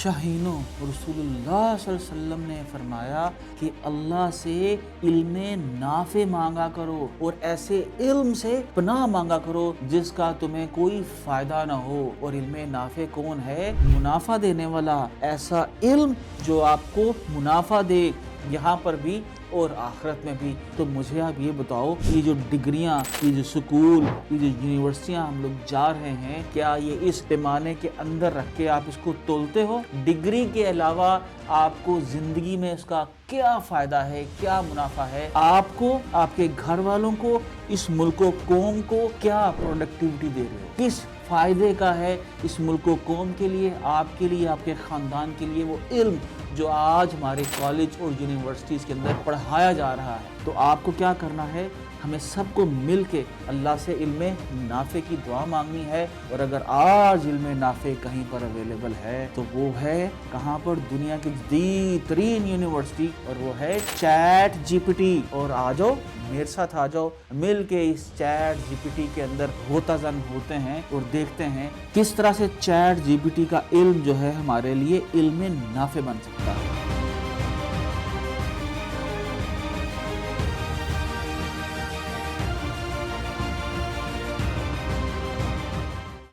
शाहीनों, रसूलुल्लाह सल्लल्लाहु अलैहि वसल्लम ने फरमाया कि अल्लाह से इल्म नाफे मांगा करो और ऐसे इल्म से पनाह मांगा करो जिसका तुम्हें कोई फायदा ना हो। और इल्म नाफे कौन है? मुनाफा देने वाला ऐसा इल्म जो आपको मुनाफा दे यहाँ पर भी और आखिरत में भी। तो मुझे आप ये बताओ, ये जो डिग्रियां, ये जो स्कूल, ये जो यूनिवर्सिटियां हम लोग जा रहे हैं, क्या ये इस पैमाने के अंदर रख के आप इसको तोलते हो? डिग्री के अलावा आपको जिंदगी में इसका क्या फायदा है, क्या मुनाफा है? आपको, आपके घर वालों को, इस मुल्क को, कौम को क्या प्रोडक्टिविटी दे रहे हो? किस फायदे का है इस मुल्क को, कौम के लिए, आपके लिए, आपके ख़ानदान के लिए वो इल्म जो आज हमारे कॉलेज और यूनिवर्सिटीज़ के अंदर पढ़ाया जा रहा है? तो आपको क्या करना है? हमें सबको मिल के अल्लाह से इल्म नाफे की दुआ मांगनी है। और अगर आज इल्म नाफे कहीं पर अवेलेबल है तो वो है कहाँ पर? दुनिया की जदीद तरीन यूनिवर्सिटी, और वो है चैट जीपीटी। और आ जाओ, मेरे साथ आ जाओ, मिल के इस चैट जीपीटी के अंदर होते हैं और देखते हैं किस तरह से चैट जीपीटी का इल्म जो है हमारे लिए इल्म नाफे बन सकता है।